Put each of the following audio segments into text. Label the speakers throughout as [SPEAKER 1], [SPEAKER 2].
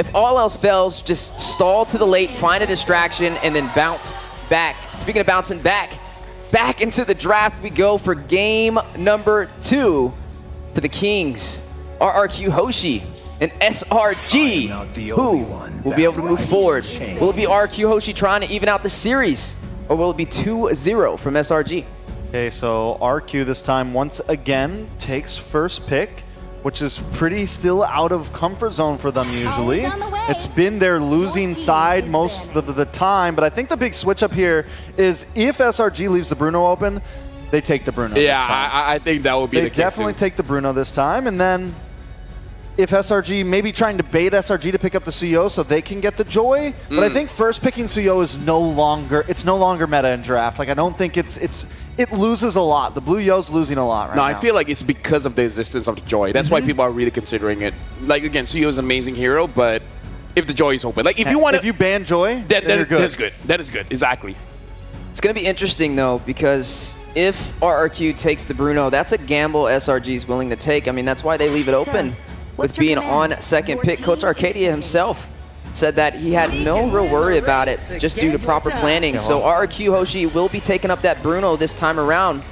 [SPEAKER 1] if all else fails, just stall to the late, find a distraction, and then bounce back. Speaking of bouncing back into the draft we go for game number 2 for the Kings. RRQ Hoshi and SRG, who will be able to move forward. Will it be RRQ Hoshi trying to even out the series, or will it be 2-0 from SRG?
[SPEAKER 2] Okay, so RQ this time once again takes first pick, which is pretty still out of comfort zone for them usually. It's been their losing side most of the time, but I think the big switch up here is if SRG leaves the Bruno open, they take the Bruno.
[SPEAKER 3] Yeah, I think that would be the case.
[SPEAKER 2] They definitely take the Bruno this time, and then if SRG, maybe trying to bait SRG to pick up the Suyo so they can get the Joy, but I think first picking Suyo is no longer meta in draft. Like, I don't think it loses a lot. The blue Yo's losing a lot right now.
[SPEAKER 3] No, I feel like it's because of the existence of the Joy. That's why people are really considering it. Like, again, Suyo is an amazing hero, but if the Joy is open, like if you ban
[SPEAKER 2] Joy,
[SPEAKER 3] then you're good. That's good. That is good. Exactly.
[SPEAKER 1] It's going to be interesting, though, because if RRQ takes the Bruno, that's a gamble SRG is willing to take. I mean, that's why they leave it open with being on second pick. Coach Arcadia himself said that he had no real worry about it just due to proper planning. So RRQ Hoshi will be taking up that Bruno this time around.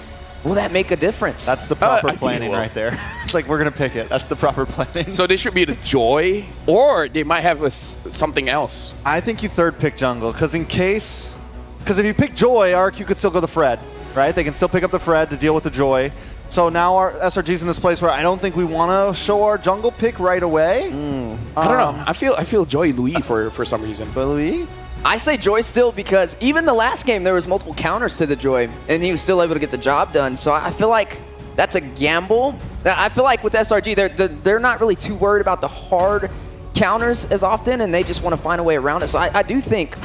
[SPEAKER 1] Will that make a difference?
[SPEAKER 2] That's the proper planning right there. It's like, we're going to pick it. That's the proper planning.
[SPEAKER 3] So they should be the Joy, or they might have something else.
[SPEAKER 2] I think you third pick jungle, because if you pick Joy, RQ could still go the Fred, right? They can still pick up the Fred to deal with the Joy. So now our SRG's in this place where I don't think we want to show our jungle pick right away.
[SPEAKER 3] I don't know. I feel Joy Louis for some reason.
[SPEAKER 2] Joy Louis?
[SPEAKER 1] I say Joy still because even the last game there was multiple counters to the Joy and he was still able to get the job done. So I feel like that's a gamble. I feel like with SRG they're not really too worried about the hard counters as often, and they just want to find a way around it. So I do think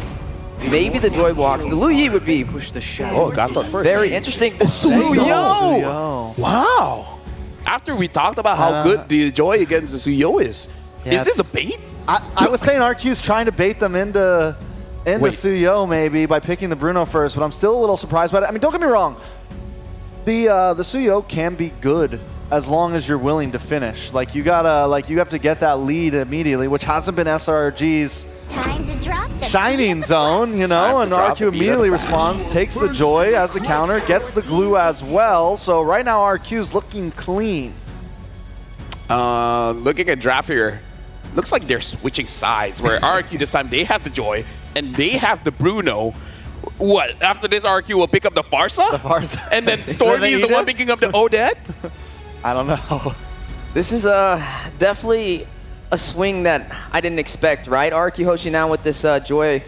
[SPEAKER 1] maybe the Joy blocks. The Lu Yi would be
[SPEAKER 3] got first.
[SPEAKER 1] Very interesting. The Suyo!
[SPEAKER 3] Wow. After we talked about how good the Joy against the Suyo is this a bait?
[SPEAKER 2] I was saying RQ's trying to bait them into Suyo maybe by picking the Bruno first, but I'm still a little surprised by it. I mean, don't get me wrong. The Suyo can be good as long as you're willing to finish. Like, you have to get that lead immediately, which hasn't been SRG's shining zone, you know, and RQ immediately responds, takes the Joy as the counter, gets the glue as well. So right now RQ's looking clean.
[SPEAKER 3] Looking at draft here, looks like they're switching sides, where RQ this time they have the Joy and they have the Bruno. What, after this RQ will pick up the Farsa?
[SPEAKER 2] The Farsa.
[SPEAKER 3] And then Stormy is the one picking up the Odette?
[SPEAKER 2] I don't know.
[SPEAKER 1] This is definitely a swing that I didn't expect, right? RRQ Hoshi now with this Joy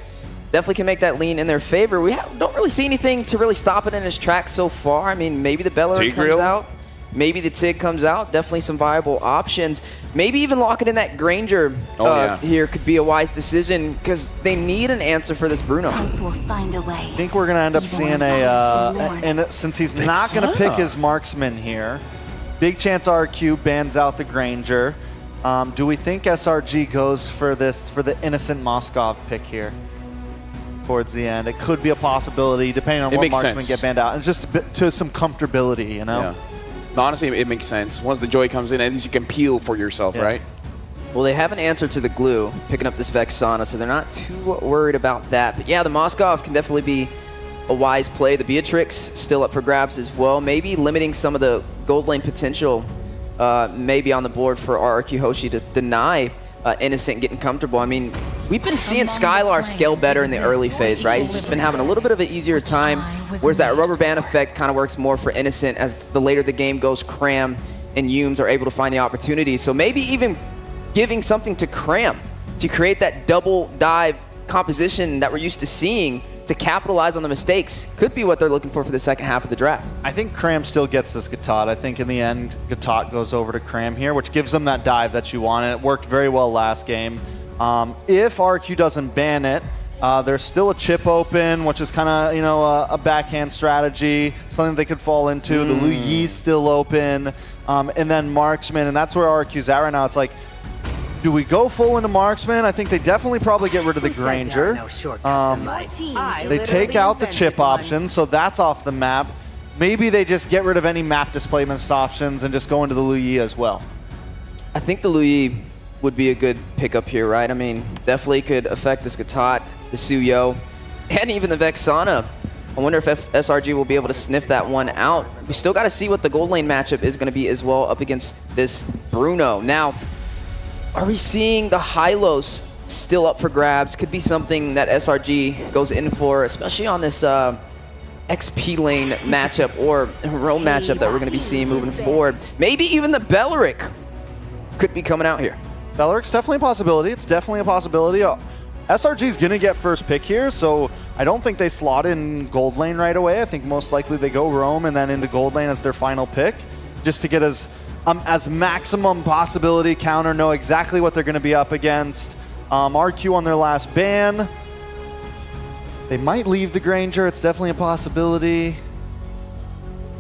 [SPEAKER 1] definitely can make that lean in their favor. We don't really see anything to really stop it in his tracks so far. I mean, maybe the Bellar comes out. Maybe the Tig comes out. Definitely some viable options. Maybe even locking in that Granger here could be a wise decision because they need an answer for this Bruno.
[SPEAKER 4] We'll find a way.
[SPEAKER 2] I think we're going to end up seeing and since he's not going to pick his marksman here, big chance RQ bans out the Granger. Do we think SRG goes for the innocent Moskov pick here towards the end? It could be a possibility depending on what marksmen get banned out. And just a bit to some comfortability, you know?
[SPEAKER 3] Yeah. Honestly, it makes sense. Once the Joy comes in, at least you can peel for yourself, right?
[SPEAKER 1] Well, they have an answer to the glue, picking up this Vexana, so they're not too worried about that. But yeah, the Moskov can definitely be a wise play. The Beatrix still up for grabs as well. Maybe limiting some of the gold lane potential maybe on the board for RRQ Hoshi to deny Innocent getting comfortable. I mean, we've been seeing Skylar scale better in the early phase, right? He's just been having a little bit of an easier time, whereas that rubber band effect kind of works more for Innocent as the later the game goes, Cram and Yumes are able to find the opportunity. So maybe even giving something to Cram to create that double dive composition that we're used to seeing to capitalize on the mistakes could be what they're looking for the second half of the draft.
[SPEAKER 2] I think Cram still gets this Gatot. I think in the end, Gatot goes over to Cram here, which gives them that dive that you want, and it worked very well last game. If RQ doesn't ban it, there's still a chip open, which is kind of, you know, a backhand strategy, something they could fall into. The Lu Yi's still open, and then Marksman, and that's where RQ's at right now. It's like, do we go full into Marksman? I think they definitely probably get rid of the Granger. They take out the chip option, so that's off the map. Maybe they just get rid of any map displacement options and just go into the Lu Yi as well.
[SPEAKER 1] I think the Lu Yi would be a good pickup here, right? I mean, definitely could affect the Skatat, the Suyo, and even the Vexana. I wonder if SRG will be able to sniff that one out. We still got to see what the gold lane matchup is going to be as well up against this Bruno. Now, are we seeing the Hylos still up for grabs? Could be something that SRG goes in for, especially on this XP lane matchup or Rome matchup that we're going to be seeing moving forward. Maybe even the Belleric could be coming out here.
[SPEAKER 2] Belleric's definitely a possibility. It's definitely a possibility. SRG's going to get first pick here, so I don't think they slot in gold lane right away. I think most likely they go Rome and then into gold lane as their final pick, just to get as maximum possibility counter, know exactly what they're going to be up against. RQ on their last ban. They might leave the Granger. It's definitely a possibility.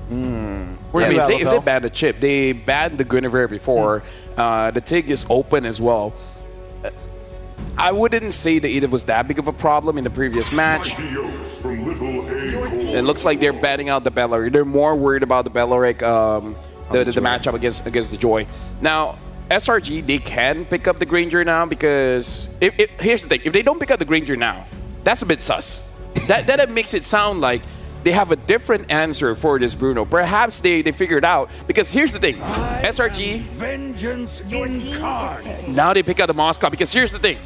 [SPEAKER 3] If they ban the chip, they banned the Guinevere before. The TIG is open as well. I wouldn't say that it was that big of a problem in the previous match. It looks like they're batting out the Belleric. They're more worried about the Belleric, the matchup against the Joy. Now, SRG, they can pick up the Granger now because here's the thing. If they don't pick up the Granger now, that's a bit sus. That makes it sound like they have a different answer for this Bruno. Perhaps they figured out, because here's the thing. SRG,
[SPEAKER 4] vengeance incarnate.
[SPEAKER 3] Now they pick out the Moscow, because here's the thing.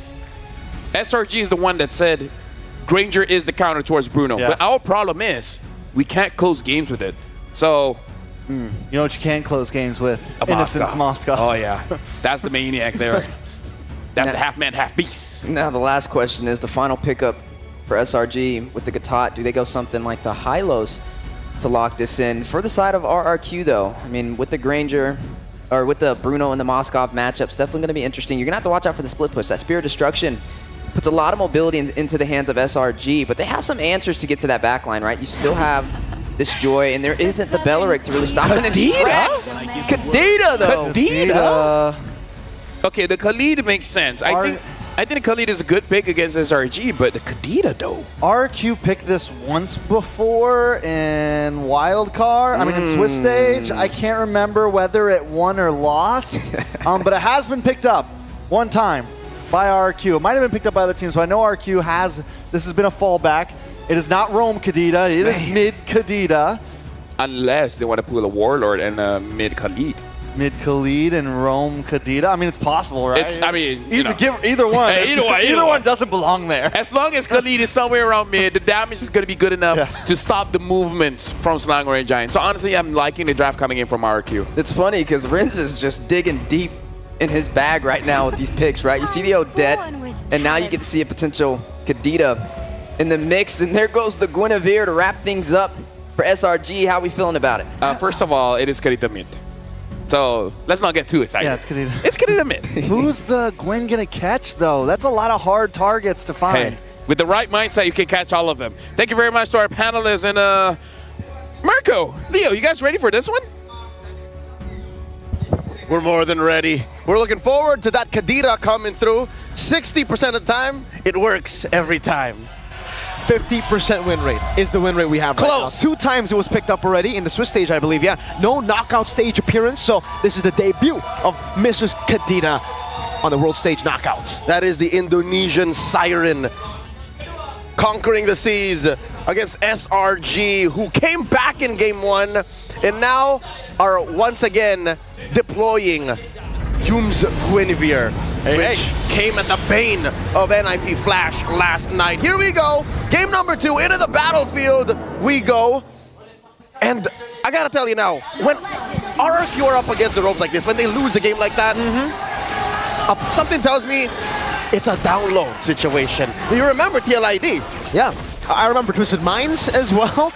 [SPEAKER 3] SRG is the one that said Granger is the counter towards Bruno.
[SPEAKER 2] Yeah.
[SPEAKER 3] But our problem is we can't close games with it. So
[SPEAKER 2] you know what you can close games with?
[SPEAKER 3] a
[SPEAKER 2] Innocence Moscow.
[SPEAKER 3] Oh yeah, that's the maniac there. That's the half man, half beast.
[SPEAKER 1] Now the last question is the final pickup for SRG with the Gatot. Do they go something like the Hylos to lock this in? For the side of RRQ though, I mean, with the Granger, or with the Bruno and the Moskov matchups, definitely going to be interesting. You're going to have to watch out for the split push. That Spear of Destruction puts a lot of mobility into the hands of SRG, but they have some answers to get to that backline, right? You still have this Joy, and there isn't the Belleric to really stop them. Kadita, though.
[SPEAKER 3] Kadita? Okay, the Khalid makes sense. I think Khalid is a good pick against SRG, but the Kadita, though.
[SPEAKER 2] RQ picked this once before in Wildcard. I mean, in Swiss Stage. I can't remember whether it won or lost, but it has been picked up one time by RQ. It might have been picked up by other teams, but I know RQ has. This has been a fallback. It is not Rome Kadita. It is mid Kadita.
[SPEAKER 3] Unless they want to pull a Warlord and mid Khalid.
[SPEAKER 2] Mid Khalid and Rome Kadita. I mean, it's possible, right?
[SPEAKER 3] It's, I mean,
[SPEAKER 2] either one.
[SPEAKER 3] Hey,
[SPEAKER 2] either one doesn't belong there.
[SPEAKER 3] As long as Khalid is somewhere around mid, the damage is going to be good enough to stop the movements from Selangor and Giant. So honestly, I'm liking the draft coming in from RQ.
[SPEAKER 1] It's funny because Renz is just digging deep in his bag right now with these picks, right? You see the Odette, and now you get to see a potential Kadita in the mix, and there goes the Guinevere to wrap things up for SRG. How are we feeling about it?
[SPEAKER 3] First of all, it is Kadita mid. So let's not get too excited.
[SPEAKER 2] Yeah, it's Kadita.
[SPEAKER 3] It's Kadita mid.
[SPEAKER 2] Who's the Gwen going to catch, though? That's a lot of hard targets to find.
[SPEAKER 3] Hey, with the right mindset, you can catch all of them. Thank you very much to our panelists. And Mirko, Leo, you guys ready for this one?
[SPEAKER 5] We're more than ready. We're looking forward to that Kadita coming through. 60% of the time, it works every time.
[SPEAKER 6] 50% win rate is the win rate we have
[SPEAKER 5] Close.
[SPEAKER 6] right now. 2 times it was picked up already in the Swiss stage, I believe. Yeah, no knockout stage appearance, so this is the debut of Mrs. Kadita on the world stage knockouts.
[SPEAKER 5] That is the Indonesian siren conquering the seas against SRG, who came back in game 1 and now are once again deploying Hume's Guinevere, which came at the bane of NIP Flash last night. Here we go, game number 2, into the battlefield we go. And I gotta tell you now, when RRQ are up against the ropes like this, when they lose a game like that, something tells me it's a download situation. Do you remember TLID?
[SPEAKER 6] Yeah, I remember Twisted Minds as well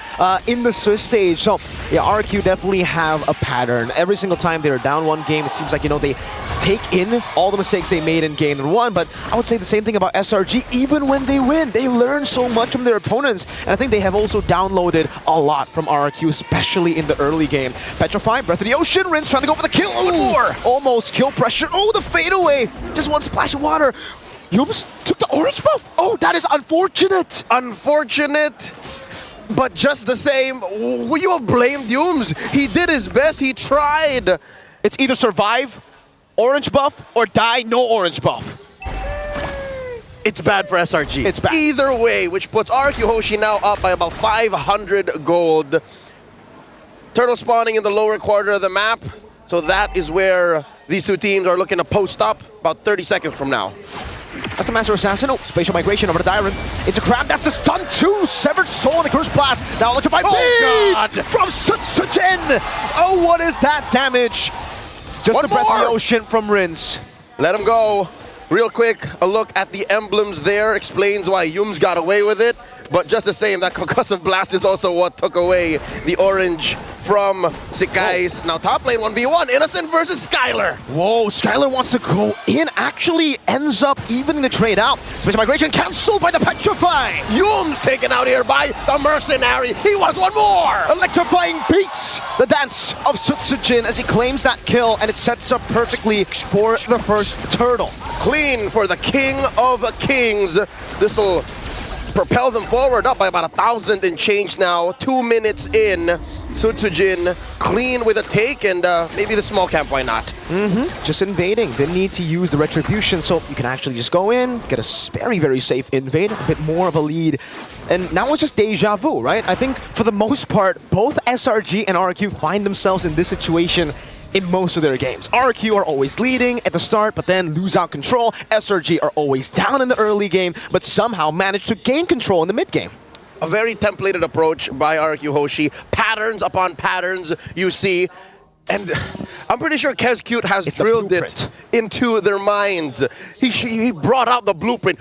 [SPEAKER 6] in the Swiss stage. So yeah, RQ definitely have a pattern. Every single time they're down one game, it seems like, they take in all the mistakes they made in game 1. But I would say the same thing about SRG. Even when they win, they learn so much from their opponents. And I think they have also downloaded a lot from RRQ, especially in the early game. Petrify, Breath of the Ocean, Rinse trying to go for the kill. Ooh, almost kill pressure. Oh, the fadeaway. Just one splash of water. Yumes took the orange buff. Oh, that is unfortunate.
[SPEAKER 5] Unfortunate, but just the same, you have blamed Yumes. He did his best, he tried.
[SPEAKER 6] It's either survive Orange buff or die no orange buff.
[SPEAKER 5] It's bad for SRG.
[SPEAKER 6] It's bad.
[SPEAKER 5] Either way, which puts RRQ Hoshi now up by about 500 gold. Turtle spawning in the lower quarter of the map. So that is where these two teams are looking to post up about 30 seconds from now.
[SPEAKER 6] That's a Master Assassin. Oh, spatial migration over to Dyron. It's a Crab. That's a stun too. Severed Soul in the Curse Blast. Now electrified
[SPEAKER 5] God.
[SPEAKER 6] from Sutsujin. Oh, what is that damage? Just
[SPEAKER 5] One
[SPEAKER 6] the breath of the
[SPEAKER 5] more.
[SPEAKER 6] ocean from Rins.
[SPEAKER 5] Let him go. Real quick, a look at the emblems there explains why Yums got away with it. But just the same, that concussive blast is also what took away the orange from Sikais. Now top lane 1v1, Innocent versus Skylar.
[SPEAKER 6] Whoa, Skylar wants to go in. Actually ends up evening the trade out. Spatial migration cancelled by the Petrify.
[SPEAKER 5] Yums taken out here by the Mercenary. He wants one more.
[SPEAKER 6] Electrifying beats the dance of Sutsujin as he claims that kill, and it sets up perfectly for the first turtle.
[SPEAKER 5] Clean for the King of Kings. This will propel them forward up by about 1,000 and change now. 2 minutes in. Sutsujin clean with a take, and maybe the small camp, why not?
[SPEAKER 6] Just invading. Didn't need to use the retribution, so you can actually just go in, get a very, very safe invade, a bit more of a lead. And now it's just deja vu, right? I think for the most part, both SRG and RRQ find themselves in this situation in most of their games. RRQ are always leading at the start, but then lose out control. SRG are always down in the early game, but somehow manage to gain control in the mid game.
[SPEAKER 5] A very templated approach by RRQ Hoshi. Patterns upon patterns you see. And I'm pretty sure Kezcute has
[SPEAKER 6] It's the
[SPEAKER 5] drilled it
[SPEAKER 6] blueprint.
[SPEAKER 5] into their minds. He brought out the blueprint,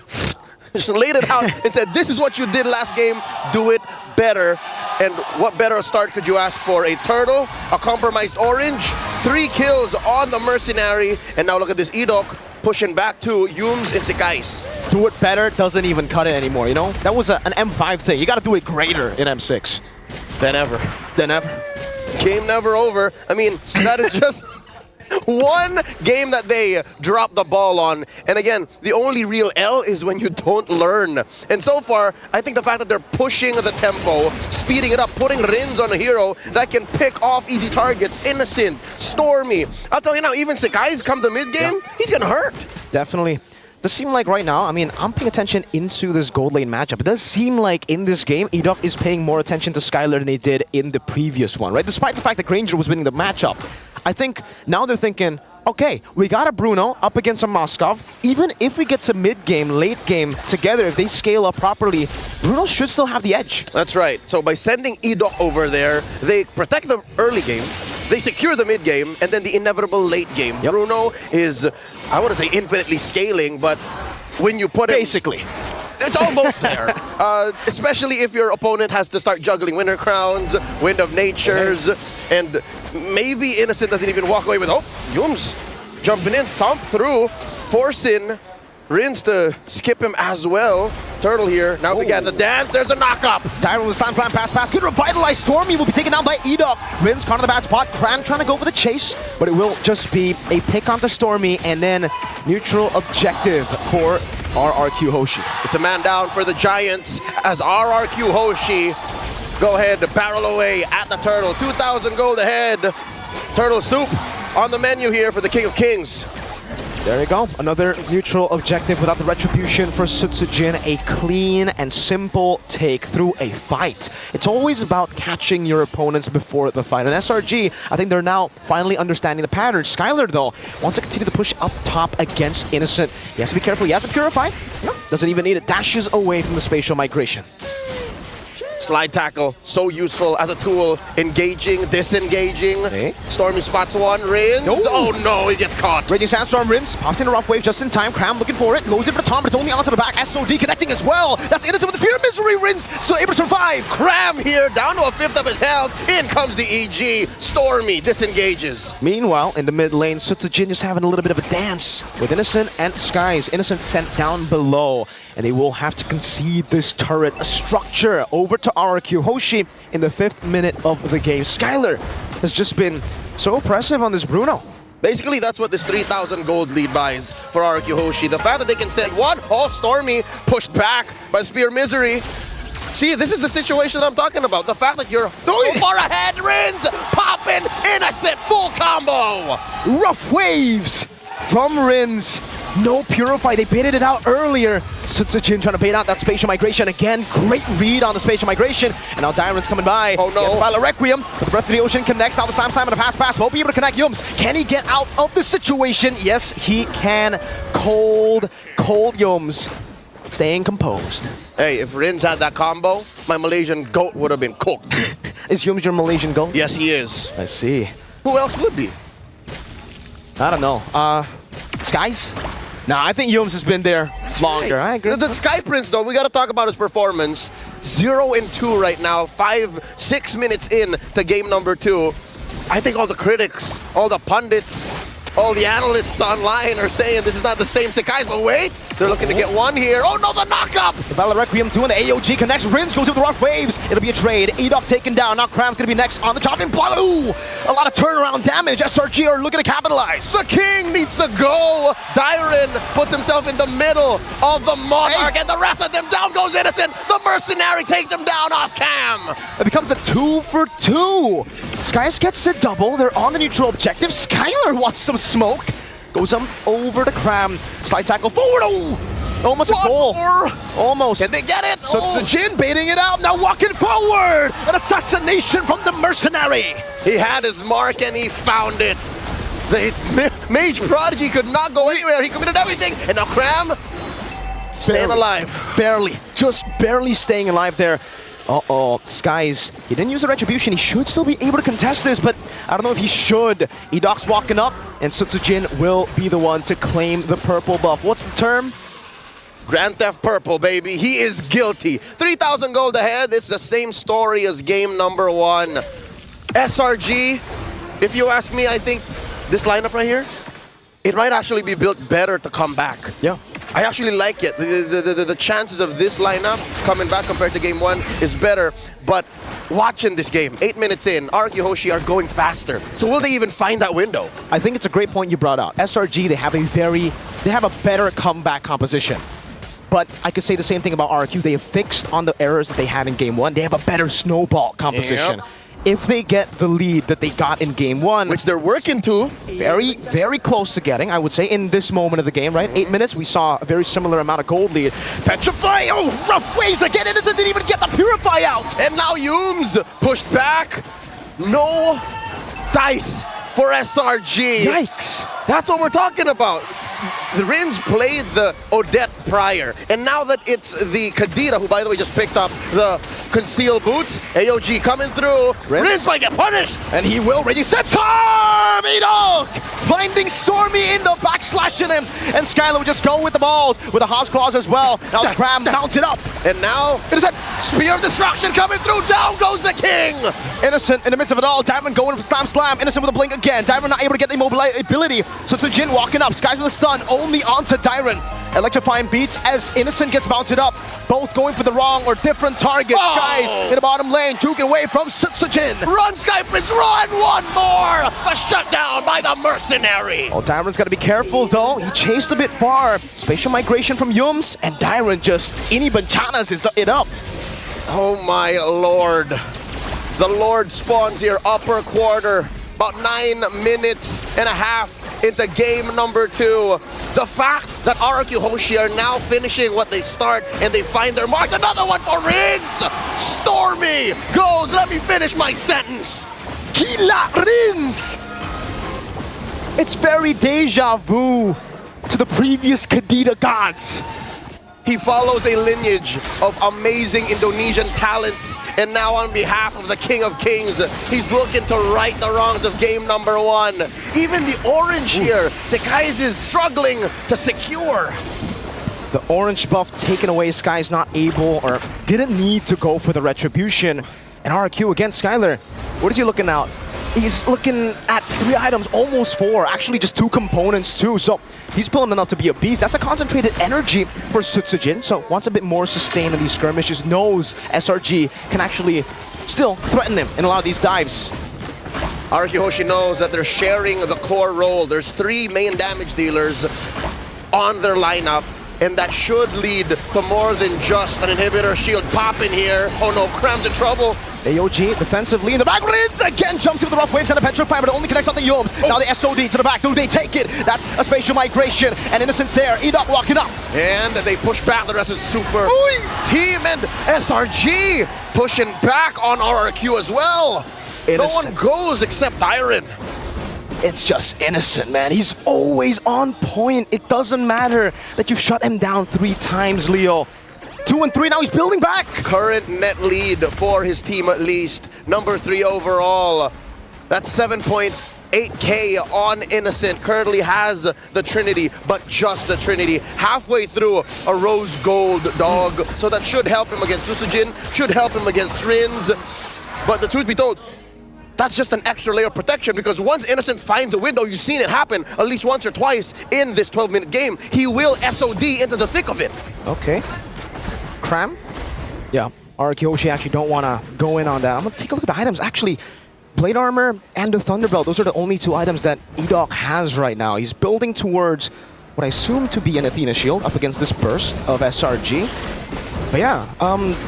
[SPEAKER 5] just laid it out and said, this is what you did last game, do it better. And what better a start could you ask for? A turtle, a compromised orange, 3 kills on the Mercenary, and now look at this Edok pushing back to Yums and Sikais.
[SPEAKER 6] Do it better doesn't even cut it anymore, you know? That was an M5 thing. You gotta do it greater in M6.
[SPEAKER 5] Than ever.
[SPEAKER 6] Than ever.
[SPEAKER 5] Game never over. I mean, that is just one game that they dropped the ball on. And again, the only real L is when you don't learn. And so far, I think the fact that they're pushing the tempo, speeding it up, putting Rins on a hero that can pick off easy targets, Innocent, Stormy. I'll tell you now, even Sikai's come to mid-game, he's gonna hurt.
[SPEAKER 6] Definitely. Does seem like right now, I mean, I'm paying attention into this gold lane matchup. It does seem like in this game, Edok is paying more attention to Skylar than he did in the previous one, right? Despite the fact that Granger was winning the matchup. I think now they're thinking, okay, we got a Bruno up against a Moskov. Even if we get to mid-game, late game together, if they scale up properly, Bruno should still have the edge.
[SPEAKER 5] That's right. So by sending Edok over there, they protect the early game, they secure the mid game, and then the inevitable late game.
[SPEAKER 6] Yep.
[SPEAKER 5] Bruno is, I want to say infinitely scaling, but when you put it...
[SPEAKER 6] Basically.
[SPEAKER 5] It's almost there. Especially if your opponent has to start juggling Winter Crowns, Wind of Natures, and maybe Innocent doesn't even walk away with, oh, Yums jumping in, thump through, forcing Rins to skip him as well. Turtle here, now began the dance, there's a knock-up.
[SPEAKER 6] Dyron with time, pass. Good revitalize. Stormy will be taken down by Edok. Rins caught on the bad spot. Cran trying to go for the chase, but it will just be a pick onto Stormy and then neutral objective for RRQ Hoshi.
[SPEAKER 5] It's a man down for the Giants as RRQ Hoshi go ahead to barrel away at the Turtle. 2,000 gold ahead. Turtle soup on the menu here for the King of Kings.
[SPEAKER 6] There you go. Another neutral objective without the retribution for Sutsujin. A clean and simple take through a fight. It's always about catching your opponents before the fight. And SRG, I think they're now finally understanding the pattern. Skylar, though, wants to continue to push up top against Innocent. He has to be careful. He has to purify. No, doesn't even need it. Dashes away from the spatial migration.
[SPEAKER 5] Slide tackle, so useful as a tool. Engaging, disengaging.
[SPEAKER 6] Okay.
[SPEAKER 5] Stormy spots one, Rins.
[SPEAKER 6] No.
[SPEAKER 5] Oh no, he gets caught.
[SPEAKER 6] Raging Sandstorm Rins pops in a rough wave just in time. Cram looking for it. Goes in for Tom, but it's only onto the back. SOD connecting as well. That's Innocent with the Spear of Misery. Rins still able to survive.
[SPEAKER 5] Cram here, down to a fifth of his health. In comes the EG. Stormy disengages.
[SPEAKER 6] Meanwhile, in the mid lane, Sutsujin is having a little bit of a dance with Innocent and Skies. Innocent sent down below, and they will have to concede this turret, a structure, over to RRQ Hoshi in the 5th minute of the game. Skylar has just been so oppressive on this Bruno.
[SPEAKER 5] Basically, that's what this 3,000 gold lead buys for RRQ Hoshi. The fact that they can send one, oh, Stormy pushed back by Spear Misery. See, this is the situation that I'm talking about. The fact that you're so far ahead, Rins, popping, Innocent, full combo.
[SPEAKER 6] Rough waves from Rins. No Purify, they baited it out earlier. Sutsujin trying to bait out that spatial migration again. Great read on the spatial migration. And now Dyron's coming by.
[SPEAKER 5] Oh no.
[SPEAKER 6] Yes, Violet Requiem. The Breath of the Ocean connects. Now the slam and a pass. Won't be able to connect Yums. Can he get out of the situation? Yes, he can. Cold Yums. Staying composed.
[SPEAKER 5] Hey, if Rins had that combo, my Malaysian goat would have been cooked.
[SPEAKER 6] Is Yums your Malaysian goat?
[SPEAKER 5] Yes, he is.
[SPEAKER 6] I see.
[SPEAKER 5] Who else would be?
[SPEAKER 6] I don't know. Skies? Nah, I think Yums has been there longer. I agree.
[SPEAKER 5] The Sky Prince, though, we got to talk about his performance. 0-2 right now, 5-6 minutes in to game number 2. I think all the critics, all the pundits, all the analysts online are saying this is not the same Sakai, but wait, they're looking to get one here. Oh no, the knockup!
[SPEAKER 6] The Violet Requiem 2 and the AOG connects. Rins goes with the rough waves. It'll be a trade. Edok taken down. Now Cram's gonna be next on the chopping block. Ooh, a lot of turnaround damage. SRG are looking to capitalize.
[SPEAKER 5] The king needs to go. Dyron puts himself in the middle of the Monarch, and the rest of them down goes Innocent. The mercenary takes him down off cam.
[SPEAKER 6] It becomes a 2 for 2. Skies gets a double. They're on the neutral objective. Skylar wants some smoke. Goes over to Cram. Slide tackle forward. Oh, almost a goal. Almost.
[SPEAKER 5] Can they get it?
[SPEAKER 6] So Tsujin baiting it out. Now walking forward. An assassination from the mercenary.
[SPEAKER 5] He had his mark and he found it. The Mage Prodigy could not go anywhere. He committed everything. And now Cram staying alive.
[SPEAKER 6] Barely. Just barely staying alive there. Uh-oh, Skies, he didn't use a Retribution. He should still be able to contest this, but I don't know if he should. Edok's walking up, and Sutsujin will be the one to claim the purple buff. What's the term?
[SPEAKER 5] Grand Theft Purple, baby. He is guilty. 3,000 gold ahead. It's the same story as game number 1. SRG, if you ask me, I think this lineup right here, it might actually be built better to come back.
[SPEAKER 6] Yeah.
[SPEAKER 5] I actually like it. The chances of this lineup coming back compared to game 1 is better. But watching this game, 8 minutes in, RRQ Hoshi are going faster. So will they even find that window?
[SPEAKER 6] I think it's a great point you brought out. SRG, they have a better comeback composition. But I could say the same thing about RRQ. They have fixed on the errors that they had in game 1. They have a better snowball composition.
[SPEAKER 5] Yep.
[SPEAKER 6] If they get the lead that they got in game 1,
[SPEAKER 5] Which they're working to.
[SPEAKER 6] very, very close to getting, I would say, in this moment of the game, right? 8 minutes, we saw a very similar amount of gold lead. Petrify, oh, rough waves again. Innocent didn't even get the Purify out.
[SPEAKER 5] And now Yums pushed back. No dice for SRG.
[SPEAKER 6] Yikes.
[SPEAKER 5] That's what we're talking about. The Rins played the Odette prior, and now that it's the Kadira, who by the way just picked up the concealed boots, AOG coming through, Rins might get punished!
[SPEAKER 6] And he will ready set time! Edok! Finding Stormy in the backslashing him, and Skylar will just go with the balls, with the House Claws as well. Now Cram mounted up.
[SPEAKER 5] And now,
[SPEAKER 6] Innocent!
[SPEAKER 5] Spear of Destruction coming through, down goes the King!
[SPEAKER 6] Innocent in the midst of it all, Diamond going for Slam. Innocent with a blink again, Diamond not able to get the ability, so Tsujin walking up, Skies with a stun, only onto Dyron. Electrifying beats as Innocent gets mounted up, both going for the wrong or different targets. Skies in the bottom lane, juking away from Tsujin.
[SPEAKER 5] Run, Sky Prince, run! One more! The shutdown by the Mercenary!
[SPEAKER 6] Oh, Dyron's got to be careful though. He chased a bit far. Spatial migration from Yums, and Dyron just Inibanchanas is it up.
[SPEAKER 5] Oh my lord. The Lord spawns here, upper quarter. About 9 minutes and a half into game number 2. The fact that RRQ Hoshi are now finishing what they start and they find their marks. Another one for Rins! Stormy goes, let me finish my sentence.
[SPEAKER 6] Kila Rins! It's very deja vu to the previous Kadita gods.
[SPEAKER 5] He follows a lineage of amazing Indonesian talents, and now on behalf of the King of Kings, he's looking to right the wrongs of game number 1. Even the orange here, Sekai's is struggling to secure.
[SPEAKER 6] The orange buff taken away, Sky's not able or didn't need to go for the Retribution. And RRQ against Skylar, what is he looking out? He's looking at 3 items, almost 4, actually just 2 components too. So he's pulling enough to be a beast. That's a concentrated energy for Sutsujin. So wants a bit more sustain in these skirmishes. Knows SRG can actually still threaten him in a lot of these dives.
[SPEAKER 5] RRQ Hoshi knows that they're sharing the core role. There's 3 main damage dealers on their lineup, and that should lead to more than just an inhibitor shield popping here. Oh no, Cram's in trouble.
[SPEAKER 6] AOG defensively in the back. Rins again jumps into the rough waves and a petrify, but it only connects on the Yomes. Now the SOD to the back. Do they take it? That's a spatial migration. And Innocent's there. Edok walking up.
[SPEAKER 5] And they push back. The rest is super team and SRG pushing back on RRQ as well. No one goes except Iron.
[SPEAKER 6] It's just Innocent, man. He's always on point. It doesn't matter that you've shut him down 3 times, Leo. 2 and 3, now he's building back.
[SPEAKER 5] Current net lead for his team at least. Number 3 overall. That's 7.8K on Innocent. Currently has the Trinity, but just the Trinity. Halfway through a rose gold dog. So that should help him against Susujin, should help him against Rins. But the truth be told, that's just an extra layer of protection, because once Innocent finds a window, you've seen it happen at least once or twice in this 12-minute game, he will SOD into the thick of it.
[SPEAKER 6] Okay. Cram? Yeah, RRQ actually don't want to go in on that. I'm going to take a look at the items. Actually, Blade Armor and the Thunderbelt, those are the only 2 items that Edok has right now. He's building towards what I assume to be an Athena shield up against this burst of SRG. But yeah,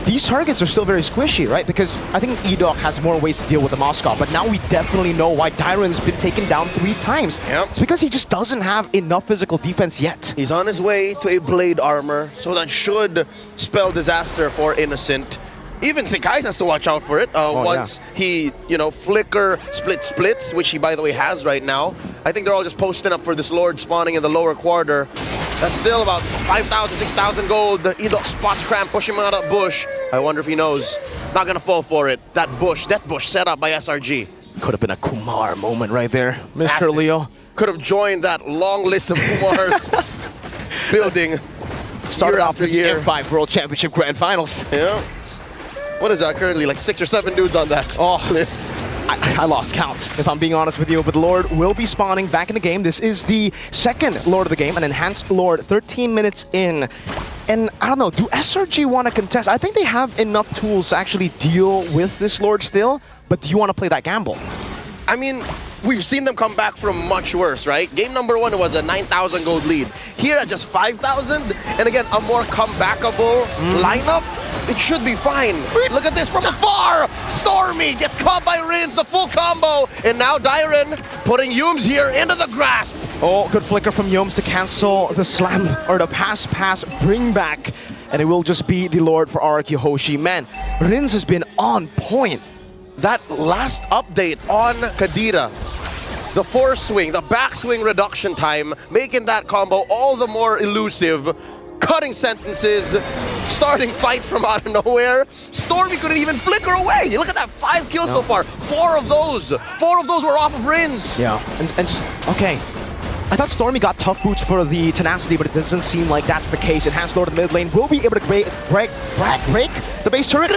[SPEAKER 6] these targets are still very squishy, right? Because I think Edok has more ways to deal with the Moskov, but now we definitely know why Dairon's been taken down 3 times.
[SPEAKER 5] Yep.
[SPEAKER 6] It's because he just doesn't have enough physical defense yet.
[SPEAKER 5] He's on his way to a Blade Armor, so that should spell disaster for Innocent. Even Sekai has to watch out for it once he, flicker splits, which he, by the way, has right now. I think they're all just posting up for this Lord spawning in the lower quarter. That's still about 5,000, 6,000 gold. Edok spots Cram, push him out of bush. I wonder if he knows. Not gonna fall for it. That bush set up by SRG.
[SPEAKER 6] Could have been a Kumar moment right there, Mr. Leo.
[SPEAKER 5] Could have joined that long list of Kumars building.
[SPEAKER 6] Started
[SPEAKER 5] year
[SPEAKER 6] off
[SPEAKER 5] after
[SPEAKER 6] with
[SPEAKER 5] year.
[SPEAKER 6] the M5 World Championship Grand Finals.
[SPEAKER 5] Yeah. What is that currently? Like 6 or 7 dudes on that list.
[SPEAKER 6] I lost count, if I'm being honest with you, but Lord will be spawning back in the game. This is the 2nd Lord of the game, an enhanced Lord, 13 minutes in. And I don't know, do SRG want to contest? I think they have enough tools to actually deal with this Lord still, but do you want to play that gamble?
[SPEAKER 5] I mean, we've seen them come back from much worse, right? Game number 1 was a 9,000 gold lead. Here at just 5,000, and again, a more comebackable lineup. It should be fine. Look at this from afar. Stormy gets caught by Rins, the full combo. And now Dairon putting Yums here into the grasp.
[SPEAKER 6] Oh, good flicker from Yomes to cancel the slam, or the pass, bring back. And it will just be the Lord for RRQ Hoshi. Man, Rins has been on point.
[SPEAKER 5] That last update on Kadira, the force swing, the backswing reduction time, making that combo all the more elusive. Cutting sentences, starting fights from out of nowhere. Stormy couldn't even flicker away. Look at that, 5 kills so far. 4 of those were off of Rins.
[SPEAKER 6] Yeah, and okay. I thought Stormy got tough boots for the tenacity, but it doesn't seem like that's the case. Enhanced Lord in the mid lane will be able to break the base turret.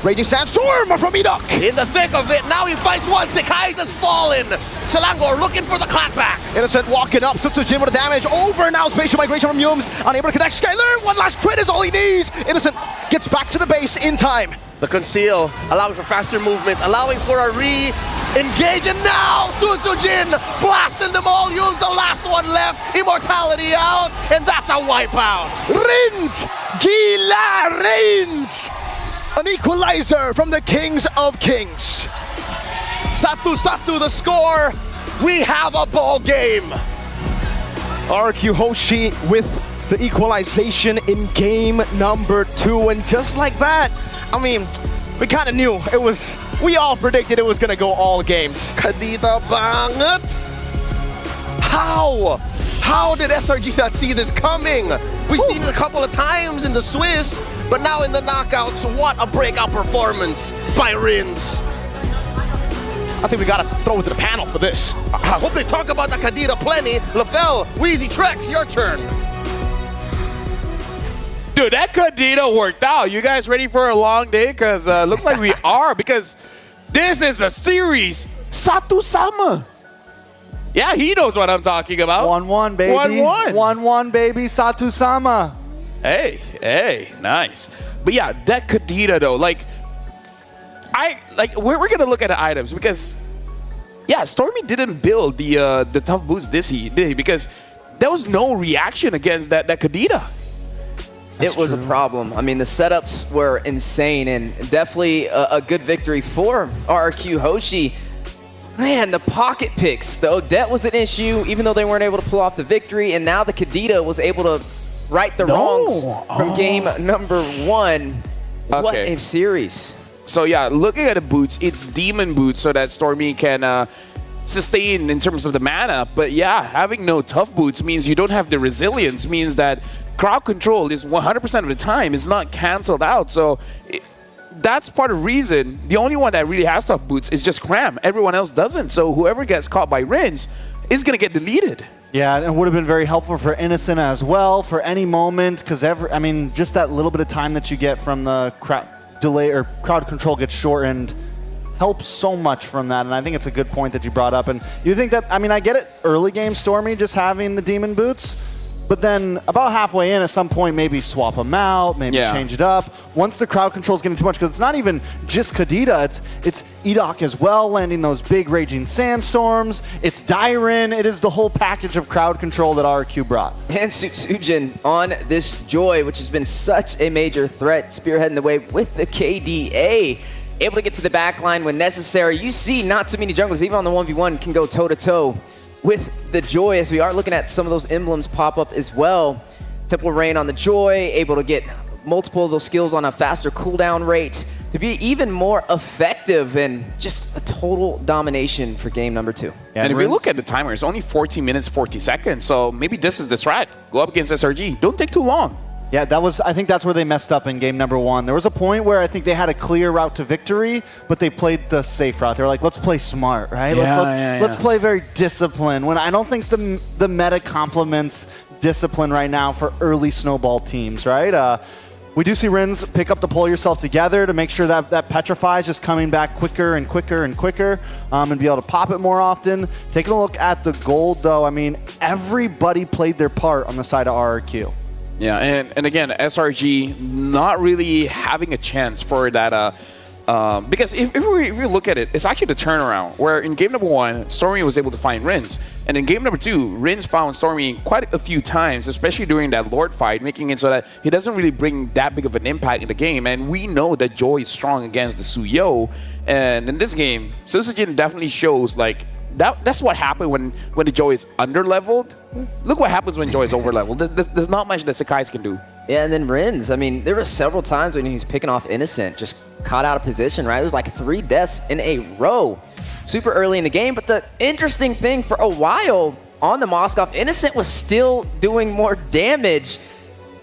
[SPEAKER 6] Raging Sandstorm from Edok.
[SPEAKER 5] In the thick of it, now he fights one. Sekai's has fallen. Selangor looking for the clapback.
[SPEAKER 6] Innocent walking up. Sutsujin with the damage. Over now. Spatial migration from Yums. Unable to connect. Skyler. One last crit is all he needs. Innocent gets back to the base in time.
[SPEAKER 5] The conceal, allowing for faster movements, allowing for a re-engage, and now Sutsujin blasting them all. Yums the last one left. Immortality out, and that's a wipeout.
[SPEAKER 6] Rins. Gila Rins. An equalizer from the Kings of Kings.
[SPEAKER 5] Satu the score. We have a ball game.
[SPEAKER 6] RRQ Hoshi with the equalization in game number 2. And just like that, I mean, we kind of knew it was, we all predicted it was going to go all games.
[SPEAKER 5] Kadita banget. How did SRG not see this coming? We've seen it a couple of times in the Swiss, but now in the knockouts, what a breakout performance by Rins.
[SPEAKER 6] I think we gotta throw it to the panel for this.
[SPEAKER 5] I hope they talk about the Kadita plenty. LaFell, Wheezy, Trex, your turn.
[SPEAKER 3] Dude, that Kadita worked out. You guys ready for a long day? Because looks like we are, because this is a series. Satu Sama. Yeah, he knows what I'm talking about.
[SPEAKER 2] 1-1, baby.
[SPEAKER 3] 1-1.
[SPEAKER 2] 1-1, baby. Satu Sama.
[SPEAKER 3] Hey, nice. But yeah, that Kadita though, we're gonna look at the items because, yeah, Stormy didn't build the tough boots did he? Because there was no reaction against that Kadita.
[SPEAKER 1] it was a problem. I mean, the setups were insane, and definitely a good victory for RRQ Hoshi. Man, the pocket picks, the Odette was an issue, even though they weren't able to pull off the victory, and now the Kadita was able to right the wrongs from game number 1. What a series.
[SPEAKER 3] So yeah, looking at the boots, it's Demon Boots so that Stormy can sustain in terms of the mana. But yeah, having no tough boots means you don't have the resilience, means that crowd control is 100% of the time. It's not canceled out. So that's part of the reason. The only one that really has tough boots is just Cram. Everyone else doesn't. So whoever gets caught by Rins is going to get deleted.
[SPEAKER 2] Yeah, and it would have been very helpful for Innocent as well for any moment, because I mean, just that little bit of time that you get from the crowd delay or crowd control gets shortened helps so much from that. And I think it's a good point that you brought up. And you think that, I mean, I get it, early game Stormy just having the Demon Boots, but then about halfway in, at some point, maybe swap them out, maybe change it up. Once the crowd control is getting too much, because it's not even just Kadita, it's Edok as well, landing those big raging sandstorms. It's Dyren. It is the whole package of crowd control that RRQ brought.
[SPEAKER 1] And Sujin on this Joy, which has been such a major threat, spearheading the way with the KDA. Able to get to the back line when necessary. You see not too many junglers, even on the 1v1, can go toe-to-toe with the Joy, as we are looking at some of those emblems pop up as well. Temple Rain on the Joy, able to get multiple of those skills on a faster cooldown rate to be even more effective, and just a total domination for game number 2.
[SPEAKER 3] And if you look at the timer, it's only 14 minutes, 40 seconds. So maybe this is the strat. Go up against SRG. Don't take too long.
[SPEAKER 2] Yeah, I think that's where they messed up in game number 1. There was a point where I think they had a clear route to victory, but they played the safe route. They were like, let's play smart, right? Let's play very disciplined. When I don't think the meta complements discipline right now for early snowball teams, right? We do see Rins pick up to pull yourself together to make sure that that Petrify is just coming back quicker and quicker and quicker, and be able to pop it more often. Taking a look at the gold, though, I mean, everybody played their part on the side of RRQ.
[SPEAKER 3] Yeah, and again, SRG not really having a chance for that, because if we look at it, it's actually the turnaround, where in game number 1, Stormy was able to find Rins, and in game number 2, Rins found Stormy quite a few times, especially during that Lord fight, making it so that he doesn't really bring that big of an impact in the game, and we know that Joy is strong against the Suyo, and in this game, Susujin definitely shows, like, that's what happened when the Joy is under-leveled. Look what happens when Joy is over-leveled. There's not much that Sakai's can do.
[SPEAKER 1] Yeah, and then Rins, I mean, there were several times when he was picking off Innocent, just caught out of position, right? It was like 3 deaths in a row super early in the game. But the interesting thing, for a while on the Moskov, Innocent was still doing more damage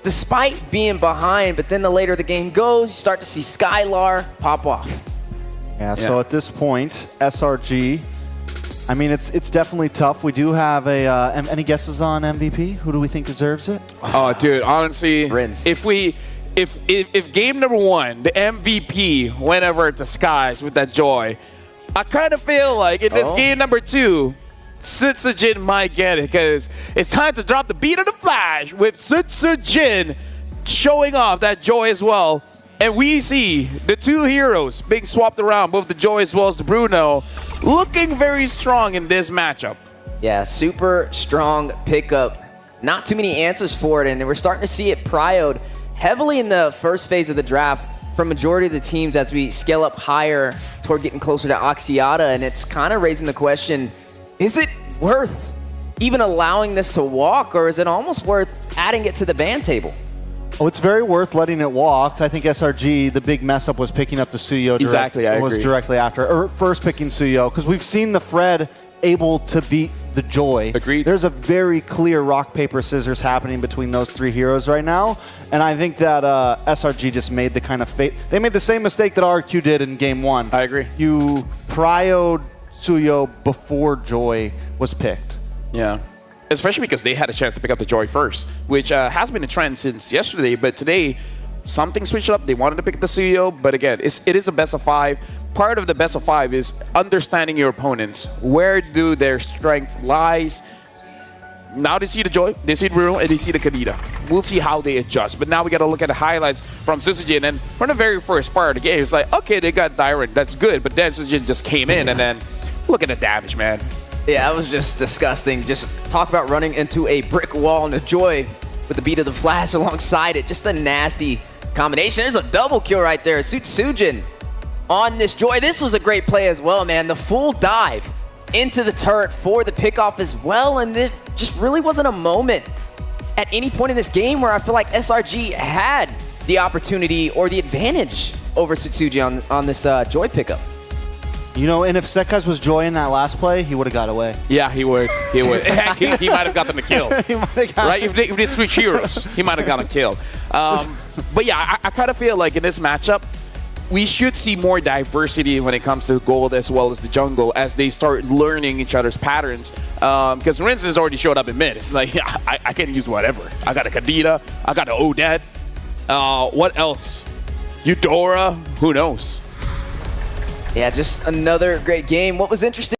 [SPEAKER 1] despite being behind. But then the later the game goes, you start to see Skylar pop off.
[SPEAKER 2] Yeah, so at this point, SRG, I mean, it's definitely tough. We do have any guesses on MVP? Who do we think deserves it?
[SPEAKER 3] Oh, dude, honestly,
[SPEAKER 1] Rins.
[SPEAKER 3] If game number 1, the MVP went over to Skies with that Joy, I kind of feel like in this game number 2, Sutsujin might get it, because it's time to drop the beat of the flash with Sutsujin showing off that Joy as well. And we see the 2 heroes being swapped around, both the Joy as well as the Bruno, looking very strong in this matchup.
[SPEAKER 1] Yeah, super strong pickup. Not too many answers for it, and we're starting to see it prioed heavily in the first phase of the draft from majority of the teams as we scale up higher toward getting closer to Oxiata, and it's kind of raising the question, is it worth even allowing this to walk, or is it almost worth adding it to the ban table?
[SPEAKER 2] Oh, it's very worth letting it walk. I think SRG, the big mess up was picking up the Suyo.
[SPEAKER 3] Exactly, I agree.
[SPEAKER 2] Directly after, or first picking Suyo, because we've seen the Fred able to beat the Joy.
[SPEAKER 3] Agreed.
[SPEAKER 2] There's a very clear rock, paper, scissors happening between those 3 heroes right now, and I think that SRG just made the kind of they made the same mistake that RRQ did in game 1.
[SPEAKER 3] I agree.
[SPEAKER 2] You prioed Suyo before Joy was picked.
[SPEAKER 3] Yeah. Especially because they had a chance to pick up the Joy first, which has been a trend since yesterday. But today, something switched up. They wanted to pick the CEO, but again, it is a best of 5. Part of the best of 5 is understanding your opponents. Where do their strength lies? Now they see the Joy, they see the Bruno, and they see the Kadita. We'll see how they adjust. But now we got to look at the highlights from Susujin. And from the very first part of the game, it's like, okay, they got Dyren, that's good. But then Susujin just came in, and then look at the damage, man.
[SPEAKER 1] Yeah, that was just disgusting. Just talk about running into a brick wall, and the Joy with the beat of the flash alongside it. Just a nasty combination. There's a double kill right there. Sujin on this Joy. This was a great play as well, man. The full dive into the turret for the pickoff as well, and this just really wasn't a moment at any point in this game where I feel like SRG had the opportunity or the advantage over Sutsuji on this Joy pickup.
[SPEAKER 2] You know, and if Sekaz was Joy in that last play, he would have got away.
[SPEAKER 3] Yeah, he would. He would. he might have gotten the kill.
[SPEAKER 2] He might have got
[SPEAKER 3] Right? If they switch heroes, he might have gotten a kill. But yeah, I kind of feel like in this matchup, we should see more diversity when it comes to gold as well as the jungle as they start learning each other's patterns. Because Rinz has already showed up in mid. It's like, yeah, I can use whatever. I got a Kadita. I got an Odette. What else? Eudora? Who knows?
[SPEAKER 1] Yeah, just another great game. What was interesting